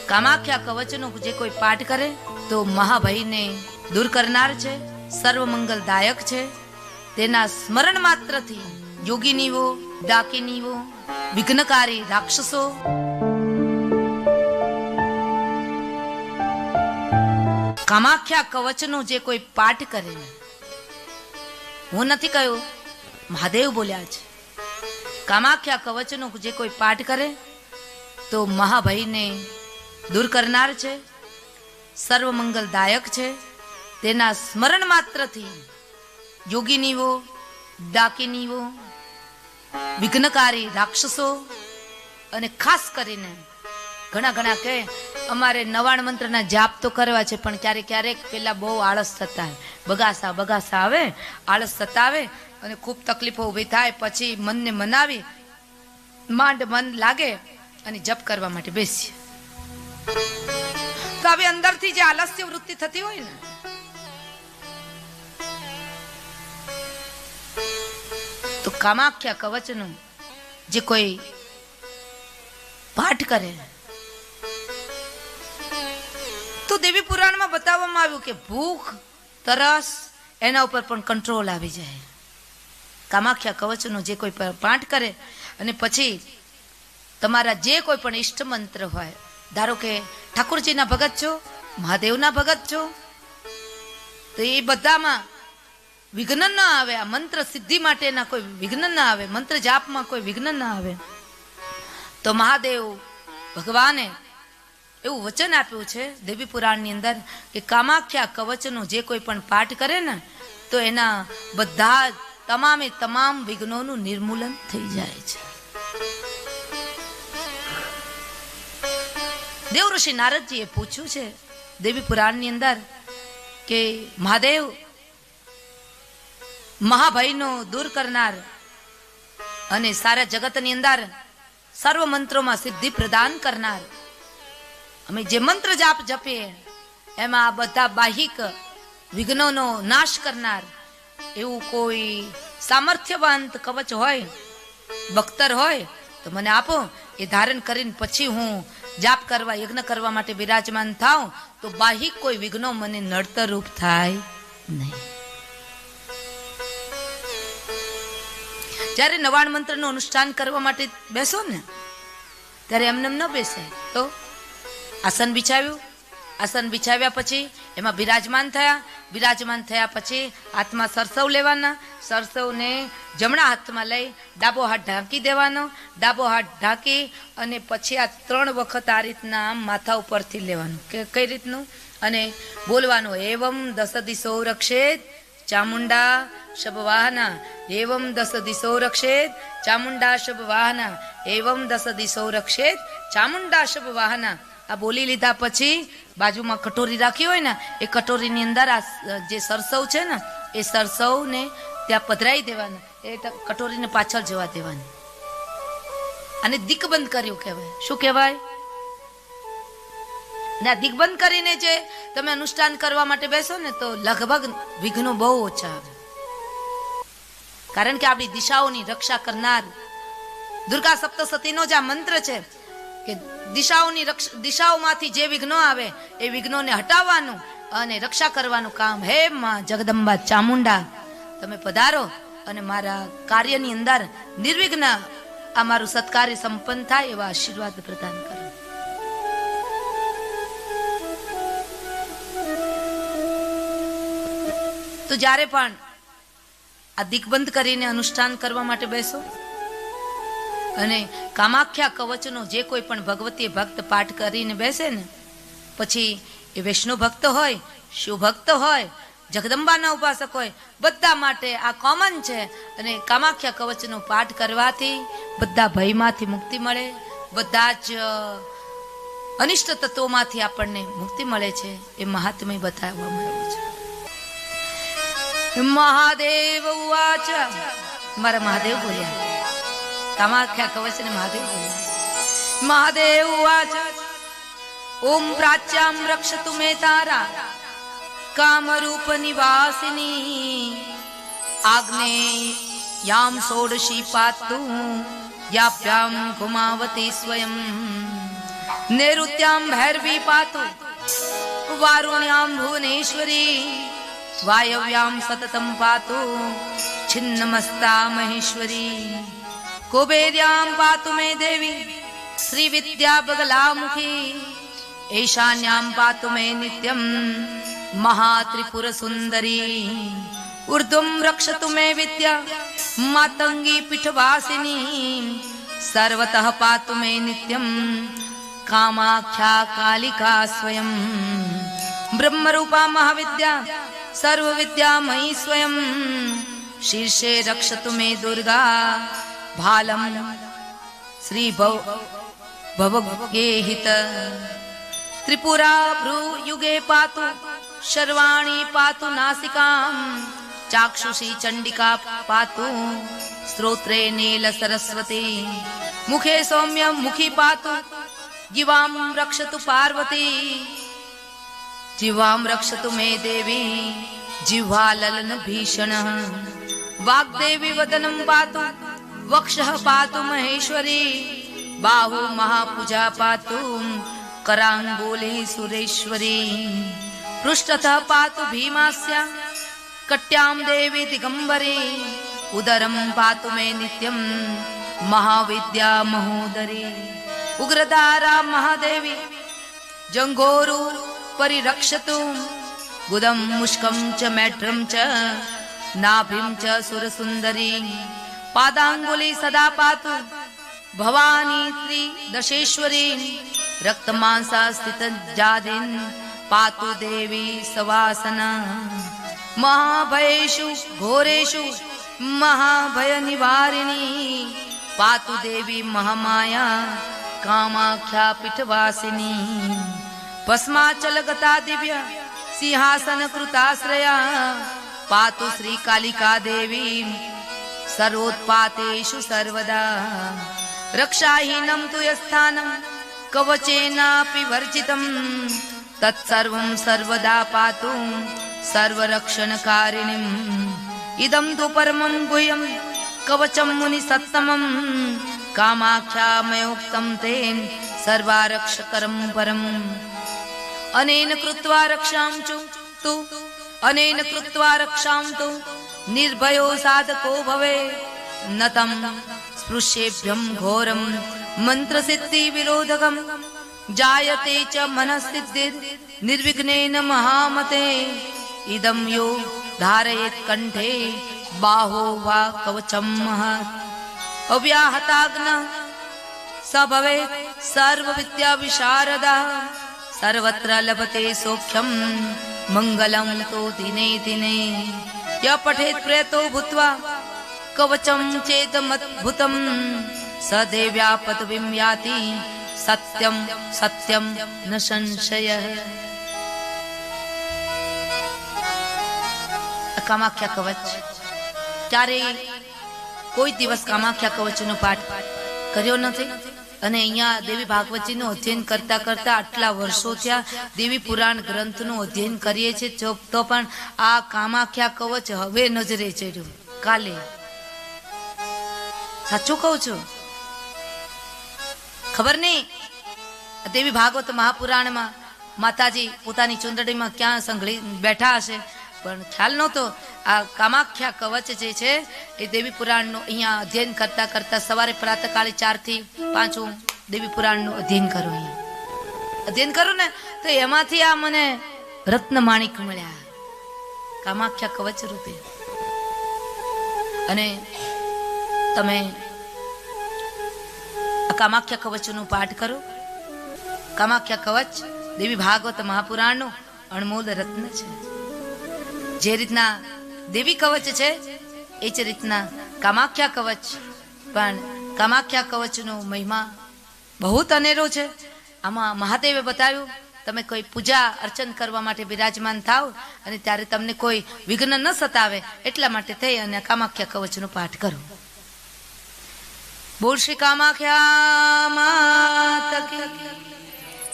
કામાખ્યા કવચનો જે કોઈ પાઠ કરે તો મહાભયને દૂર કરનાર છે, સર્વમંગલદાયક છે. તેના સ્મરણ માત્રથી યોગીનીઓ, ડાકીનીઓ, વિઘ્નકારી રાક્ષસો, કામાખ્યા કવચનો જે કોઈ પાઠ કરે, હું નથી કહ્યું, મહાદેવ બોલ્યા છે, કામાખ્યા કવચનો જે કોઈ પાઠ કરે તો મહાભયને દૂર કરનાર છે, સર્વમંગલદાયક છે. તેના સ્મરણ માત્રથી યોગીનીઓ, ડાકીનીઓ, વિઘ્નકારી રાક્ષસો, અને ખાસ કરીને ઘણા કહે અમારે 99 મંત્રના જાપ તો કરવા છે, પણ ક્યારેક પેલા બહુ આળસ થતા બગાસા આવે, આળસ સતાવે અને ખૂબ તકલીફો ઊભી થાય. પછી મનને મનાવી માંડ મન લાગે અને જપ કરવા માટે બેસીએ. તો હવે અંદરથી જે આલસ્ય વૃત્તિ થતી હોય ને, તો કામાખ્યા કવચનો જે કોઈ પાઠ કરે તો દેવી પુરાણમાં બતાવવામાં આવ્યું કે ભૂખ, તરસ એના ઉપર પણ કંટ્રોલ આવી જાય. કામાખ્યા કવચનો જે કોઈ પાઠ કરે અને પછી તમારા જે કોઈ પણ ઈષ્ટ મંત્ર હોય, ધારો કે ઠાકોરજીના ભગત છો, મહાદેવના ભગત છો, તો એ બધામાં વિઘ્ન ના આવે. આ મંત્ર સિદ્ધિ માટેના કોઈ વિઘ્ન ના આવે, મંત્ર જાપમાં કોઈ વિઘ્ન ના આવે. તો મહાદેવ ભગવાને એવું વચન આપ્યું છે દેવી પુરાણની અંદર કે કામાખ્યા કવચનો જે કોઈ પણ પાઠ કરે ને તો એના બધા તમામ વિઘ્નોનું નિર્મૂલન થઈ જાય છે. દેવ ઋષિ નારદજીએ પૂછ્યું છે દેવી પુરાણની અંદર કે મહાદેવ મહાભયનો દૂર કરનાર અને સારા જગતની અંદર સર્વ મંત્રોમાં સિદ્ધિ પ્રદાન કરનાર, અમે જે મંત્ર જાપ જપીએ એમાં આ બધા બાહિક વિઘ્નોનો નાશ કરનાર એવું કોઈ સામર્થ્યવંત કવચ હોય, બખ્તર હોય તો મને આપો. એ ધારણ કરીને પછી હું જાપ કરવા, યજ્ઞ કરવા માટે બિરાજમાન થાઉં તો બાહિક કોઈ વિઘ્નો મને નડતર રૂપ થાય નહીં. જ્યારે 99 મંત્રનું અનુષ્ઠાન કરવા માટે બેસો ને ત્યારે એમને ન બેસાય. તો આસન બિછાવ્યું, આસન બિછાવ્યા પછી એમાં બિરાજમાન થયા પછી હાથમાં સરસવ લેવાના, સરસવને જમણા હાથમાં લઈ ડાબો હાથ ઢાંકી દેવાનો, ડાબો હાથ ઢાંકી અને પછી આ 3 વખત આ રીતના માથા ઉપરથી લેવાનું. કે કઈ રીતનું? અને બોલવાનું એવમ 10 દિશો રક્ષેત ચામુંડા શબવાહના, એવમ 10 દિશો રક્ષેત ચામુંડા શબવાહના, એવમ 10 દિશો રક્ષેત ચામુંડા શબવાહના. આ બોલી લીધા પછી બાજુમાં કટોરી રાખી હોય ને એ કટોરીની અંદર આ જે સરસવ છે ને એ સરસવને ત્યાં પધરાઈ દેવાનું, એ કટોરીને પાછળ જવા દેવાની. અને દિગ્બંધ કર્યું કહેવાય. શું કહેવાય? ને આ દિગ્બંધ કરીને જે તમે અનુષ્ઠાન કરવા માટે બેસો ને તો લગભગ વિઘ્નો બહુ ઓછા આવે. કારણ કે આપણી દિશાઓની રક્ષા કરનાર દુર્ગા સપ્તસતીનો જ આ મંત્ર છે કે દિશાઓમાંથી જે વિઘ્નો આવે એ વિઘ્નોને હટાવવાનું અને રક્ષા કરવાનું કામ. હે માં જગદંબા ચામુંડા, તમે પધારો અને મારા કાર્યની અંદર નિર્વિઘ્ન આ મારું સત્કાર્ય સંપન્ન થાય એવા આશીર્વાદ પ્રદાન કરો. તો જ્યારે પણ આ દિગ્બંધ કરીને અનુષ્ઠાન કરવા માટે બેસો અને કામાખ્યા કવચનો જે કોઈ પણ ભગવતી ભક્ત પાઠ કરીને બેસે ને પછી એ વૈષ્ણવ ભક્ત હોય, શિવ ભક્ત હોય, જગદંબાના ઉપાસક હોય, બધા માટે આ કોમન છે. અને કામાખ્યા કવચનો પાઠ કરવાથી બધા ભયમાંથી મુક્તિ મળે, બધા જ અનિષ્ટ તત્વોમાંથી આપણને મુક્તિ મળે છે. એ મહાત્મ્ય બતાવવામાં આવ્યું છે. મહાદેવ ઉવાચ, મારા મહાદેવ બોલ્યા, કામાખ્યા કવચને મહાદેવ બોલ્યા. મહાદેવ ઉવાચ ઓમ પ્રાચ્યામ રક્ષતુ મે તારા કામરૂપ નિવાસિની આગ્નેયામ ષોડશી પાતુ યાભ્યામ ઘુમાવતી સ્વયં नैऋत्यां भैरवी पातु वारुण्यां भुवनेश्वरी वायव्यां सततं पातु छिन्नमस्ता महेश्वरी कुबेर्यां पातु मे देवी श्री विद्या बगलामुखी ईशान्यां पातु मे नित्यं महात्रिपुर सुंदरी ऊर्ध्वं रक्षतु मे विद्या मातंगी पीठवासिनी सर्वतः पातु मे नित्यं कामाख्या कालिका स्वयं ब्रह्मरूपा महाविद्या सर्वविद्या मयि स्वयं शीर्षे रक्षतु मे दुर्गा भालं श्री भवगेहित त्रिपुरा भ्रूयुगे पातु शर्वाणी पातु नासिकां चाक्षुषी चंडिका पातु स्त्रोत्रे नील सरस्वती मुखे सौम्य मुखी पातु जिवां रक्षतु पार्वती जिवां रक्षतु मे देवी जिह्वाललन भीषणः वाग्देवी वदनं पातु वक्षः पातु महेश्वरी बाहु महापूजा पातु करांगुली सुरेश्वरी पृष्ठतः पातु भीमास्या कट्यां देवी दिगंबरी उदरं पातु मे नित्यं महाविद्या महोदरी उग्रधारा महादेवी जंघोरु परिरक्षतु गुदं मुष्कं च मैत्रं च नाभिं च सुरसुंदरी पादांगुली सदा पातु भवानी त्रिदशेश्वरी रक्तमांसा स्थित जादिन पातु देवी सवासना महाभयेषु घोरेषु महाभय निवारिणी पातु देवी महामाया कामाख्या पीठवासिनी भस्माचल गता दिव्य सिंहासन कृताश्रया पातु श्री कालिका देवी सर्वोत्पातेषु सर्वदा रक्षाहीनं तु यस्थानं कवचेनापि वर्जितं तत्सर्वं सर्वदा पातु सर्वरक्षणकारिणीम् इदं तु परमं गुह्यं कवचं मुनिसत्तमं कामाख्यामयोक्तं तेन सर्वारक्षकरं परम् अनेन कृत्वा रक्षां तु अनेन कृत्वा रक्षां तु निर्भयो साधको भवे न तं स्पृश्येभ्यं घोरं मंत्रसिद्धि विरोधकं जायते च मनःसिद्धिर् निर्विघ्नेन महामते इदं यो धारयेत् कंठे बाहो वा कवचं महत् अव्याहताग्नः स भवेत् सर्वविद्या विशारदः सर्वत्र लभते सौख्यं मंगलं तो दिने दिने य पठेत् प्रयतो भूत्वा कवचं चेदमद्भुतं स देव्या पदवीं याति सत्यं सत्यं न संशयः। कामाख्या कवच क्यारे कोई दिवस कामाख्या कवचनो पाठ कर्यो नथी અને અહીંયા દેવી ભાગવતીનું અધ્યયન કરતા કરતા આટલા વર્ષો થયા દેવી પુરાણ ગ્રંથનું અધ્યયન કરીએ છીએ તો પણ આ કામાખ્યા કવચ હવે નજરે ચડ્યું કાલે સાચું કહું છું ખબર નહીં દેવી ભાગવત મહાપુરાણમાં માતાજી પોતાની ચુંદડીમાં ક્યાં સંઘળી બેઠા હશે પણ ખ્યાલ નહોતો આ કામાખ્યા કવચ જે છે એ દેવી પુરાણનું અહીંયા અધ્યયન કરતા કરતા સવારે પ્રાતકાળે 4 થી 5 હું દેવી પુરાણનું અધ્યયન કરું અહીંયા અધ્યયન કરું ને તો એમાંથી આ મને રત્ન માણિક મળ્યા કામાખ્યા કવચ રૂપે અને તમે કામાખ્યા કવચનું પાઠ કરો કામાખ્યા કવચ દેવી ભાગવત મહાપુરાણનું અણમોલ રત્ન છે જે રીતના દેવી કવચ છે એ જ રીતના કામાખ્યા કવચ પણ કામાખ્યા કવચનો મહિમા બહુ અનેરો છે આમાં મહાદેવે બતાવ્યું તમે કોઈ પૂજા અર્ચન કરવા માટે બિરાજમાન થાવ અને ત્યારે તમને કોઈ વિઘ્ન ન સતાવે એટલા માટે થઈ અને કામાખ્યા કવચનો પાઠ કરો બોલ શ્રી કામાખ્યા માતા કી